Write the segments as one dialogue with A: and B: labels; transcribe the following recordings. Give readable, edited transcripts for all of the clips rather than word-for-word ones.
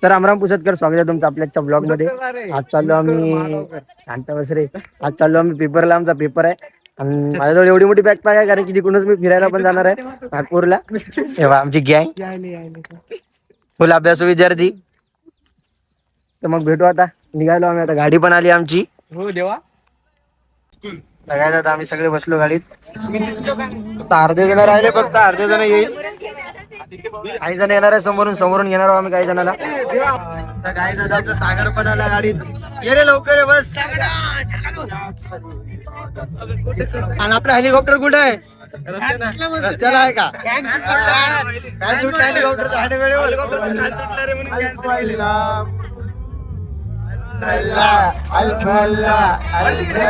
A: तर रामराम पुसदकर, स्वागत आहे तुमचं आपल्या ब्लॉग मध्ये. आज चाललो आम्ही शांत बस रे. आज चाललो आम्ही पेपरला, आमचा पेपर आहे आणि माझ्याजवळ एवढी मोठी बॅकपॅक आहे कारण की तिकडूनच मी फिरायला पण जाणार आहे नागपूरला. तेव्हा आमची गँग फुल अभ्यासू विद्यार्थी. तर मग भेटू, आता निघालो आम्ही. आता गाडी पण आली आमची. हो देवा, आता आम्ही सगळे बसलो गाडीत. अर्धे जण राहिले, फक्त अर्धे जण येईल. काही जण येणार आहे समोरून, समोरून घेणार आहोत आम्ही काही जणाला. काही जणांचं सागर पण आला गाडीत. ये रे लवकर, बस. आणि आपला हेलिकॉप्टर कुठे आहे? रस्त्याला आहे का?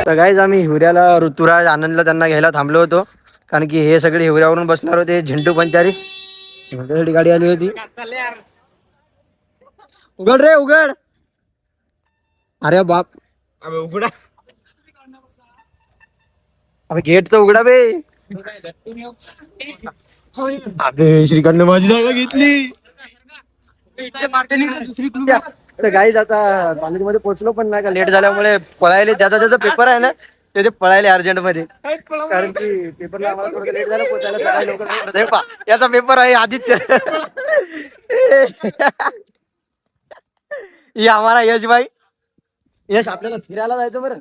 A: तर गाईज आम्ही हिवऱ्याला ऋतुराज आनंदला त्यांना घ्यायला थांबलो होतो कारण की हे सगळे हिवऱ्यावरून बसणार होते. झेंडू 45 त्यासाठी गाडी आली होती. उघड रे उघड. अरे बाप, उघडा. अबे गेट तर उघडा बे. अबे श्रीकांत माझी जागा घेतली. तर गाईज आता कॉलेजमध्ये पोहोचलो पण नाही का, लेट झाल्यामुळे पळायले. ज्याचा ज्याचा पेपर आहे ना ते पळायले अर्जंट मध्ये, कारण की पेपरला आम्हाला थोडं लेट झालं पोहोचायला. सकाळी लवकर याचा पेपर आहे आदित्य. ये हमारा यश भाई. यश, आपल्याला फिरायला जायचं बरं.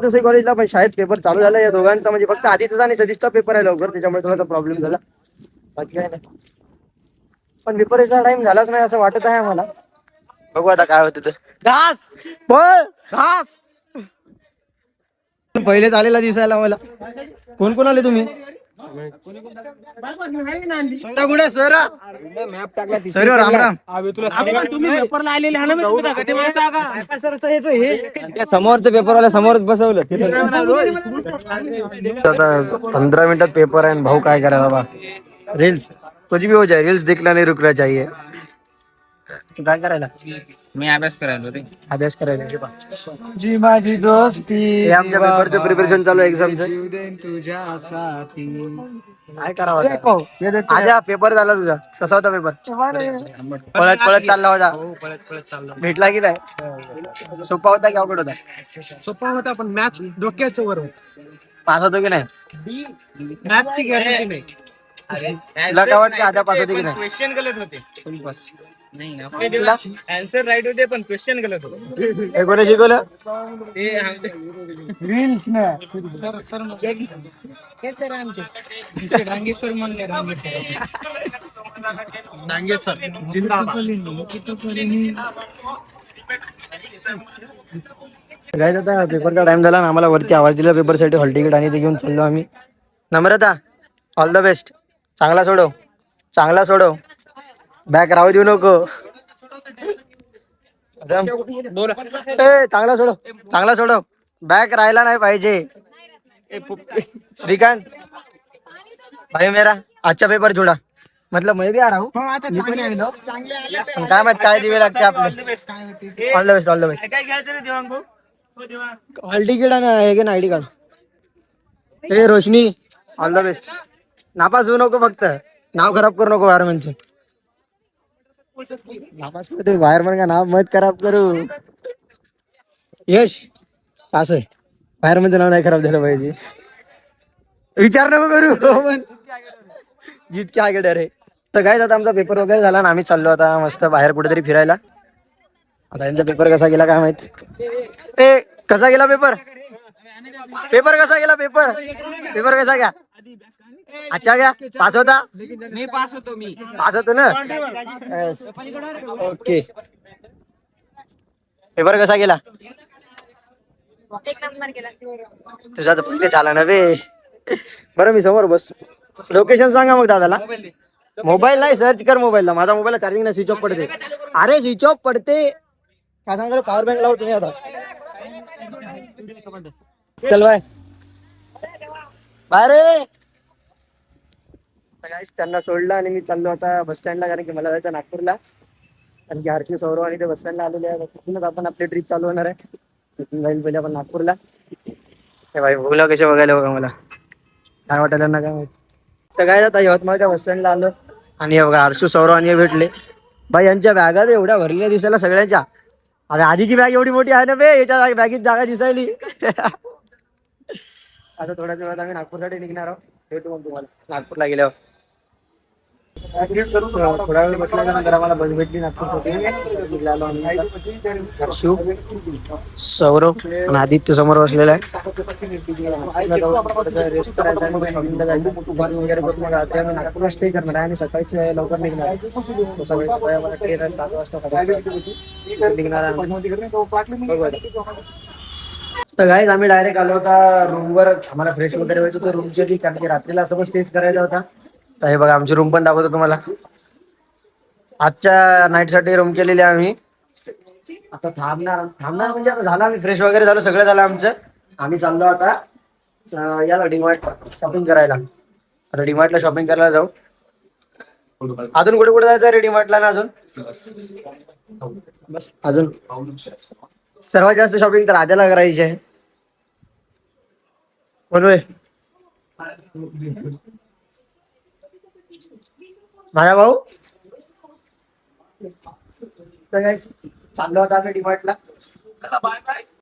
A: तसं कॉलेजला पण शाळेत पेपर चालू झाला या दोघांचा, म्हणजे फक्त आदित्यचा आणि सतीशचा पेपर आहे लवकर, त्याच्यामुळे थोडासा प्रॉब्लेम झाला. बाकी काय नाही, पण पेपरचा टाइम झालाच नाही असं वाटत आहे मला. बघू आता काय होतं. घास पळ घास. पहिलेच आलेला दिसायला मला. कोण कोण आले तुम्ही? सर राम राम. समोरचं पेपरवाल्या समोरच बसवलं. आता 15 मिनिटात पेपर आहे. भाऊ काय करा बाबा, रील्स कुछ भी हो जाए, रील्स देखना नहीं रुकना चाहिए. काय करायला?
B: मी अभ्यास करायलो रे.
A: अभ्यास करायला जी माझी दोस्ती. आमच्या पेपरचं प्रिपरेशन चालू आहे एक्झामचं. काय करावं आजा. पेपर झाला तुझा, कसा होता पेपर? पळत पळत चालला होता. भेटला की नाही? सोपा होता की अवघड होता?
C: सोपा होता पण मॅथ डोक्याच्या वर होता.
A: पास होतो की नाही?
C: मॅथची गॅरंटी नाही.
A: तुला काय वाटतं आजा पास होते की नाही?
B: क्वेश्चन गलत होते. आन्सर राईट होते पण क्वेश्चन गलत होते.
A: हे कोणी शिकवलं?
C: रील्स ना हे सर आमचे रांगेश्वर म्हणले. रांगेश्वर
A: काय आता पेपरचा टाइम झाला ना, आम्हाला वरती आवाज दिला पेपरसाठी, हॉल तिकीट आणि ते घेऊन चाललो आम्ही. नम्रता, ऑल द बेस्ट. चांगला सोडव, चांगला सोडव. बॅक राहू देऊ नको. चांगला सोडव, चांगला सोडव. बॅक राहायला नाही पाहिजे. श्रीकांत भाई मेरा अच्छा पेपर छोड़ा, मतलब मैं भी आ रहा हूँ. पण काय माहित काय दिवे लागते आपले. All the best, all the best.
B: काय घ्यायचं रे देवांग भाऊ?
A: हॉल तिकीट आहे ना, आयडी कार्ड. हे रोशनी, ऑल द बेस्ट. नापास होऊ नको, फक्त नाव खराब करू नको वायरमनचं. नापास करतो वायरमन का नाव मत खराब करू. यश पास आहे, वायरमनचं नाव नाही खराब झालं पाहिजे. विचार नको करू. जितके आगे डरे. तर काय आता आमचा पेपर वगैरे झाला ना, आम्ही चाललो आता मस्त बाहेर कुठेतरी फिरायला. आता यांचा पेपर कसा गेला काय माहित. ए कसा गेला पेपर? पेपर कसा गेला? पेपर पेपर कसा गया? अच्छा गया? पास होता?
B: मी पास होतो. मी
A: पास होतो ना. ओके. पेपर कसा गेला?
D: एक नंबर केला.
A: तुझा तर पहिले झाला ना बे. बरं मी समोर बस. लोकेशन सांगा मग दादाला. मोबाईल नाही, सर्च कर मोबाईलला. माझा मोबाईलला चार्जिंग नाही, स्विच ऑफ पडते. अरे स्विच ऑफ पडते काय सांगा. पॉवर बँक लावतो तुम्ही आता. चल बाय बाय रे. त्यांना सोडलं आणि मी चाललो आता बस स्टँडला, कारण की मला जायचं नागपूरला. कारण की हर्षी सौरव आणि ते बस स्टँडला आलेले आहे. तिथूनच आपण आपली ट्रिप चालू होणार आहे. तिथून जाईल पहिले आपण नागपूरला. हे भाई भोगला कसे बघायला बघा मला काय वाटायला ना काय माहिती. तर काय आता यवतमाळच्या बस स्टँडला आलो आणि हे बघा हर्षू सौरव आणि हे भेटले भाई. यांच्या बॅगा एवढ्या भरलेल्या दिसायला सगळ्यांच्या. अरे आधीची बॅग एवढी मोठी आहे ना बे, याच्या बॅगेत जागा दिसायली. आता थोड्याच वेळात आम्ही नागपूरसाठी निघणार आहोत. भेटू मग तुम्हाला नागपूरला गेल्यावर. थोडा वेळ बसल्यानंतर आम्हाला बस भेटली नागपूरसाठी. निघालो आम्ही. हर्षू सौरव आणि आदित्य समोर बसलेला आहे. रेस्ट करायचा आणि शॉपिंगला जायचं. वगैरे करून रात्री आम्ही नागपूरला स्टे करणार आहे आणि सकाळीच लवकर निघणार आहे. ट्रेन 7 वाजता निघणार आहे. तर गाईज आम्ही डायरेक्ट आलो होता रूमवर. आम्हाला फ्रेश वगैरे व्हायचं होतं रूमची आधी, कारण की रात्रीला असं स्टेज करायचा होता. तर हे बघा आमची रूम पण दाखवतो तुम्हाला. आजच्या नाईटसाठी रूम केलेली आहे आम्ही. आता थांबणार म्हणजे आता झालं, आम्ही फ्रेश वगैरे झालो, सगळं झालं आमचं. आम्ही चाललो आता याला डीमार्ट शॉपिंग करायला. आता डीमार्टला शॉपिंग करायला जाऊ. अजून कुठे कुठे जायचं रे डीमार्टला ना अजून? बस अजून सर्वात जास्त शॉपिंग तर आद्याला करायची आहे. कोण होय? माझा भाऊ. तर काय चाललो आता आम्ही डीमार्टला.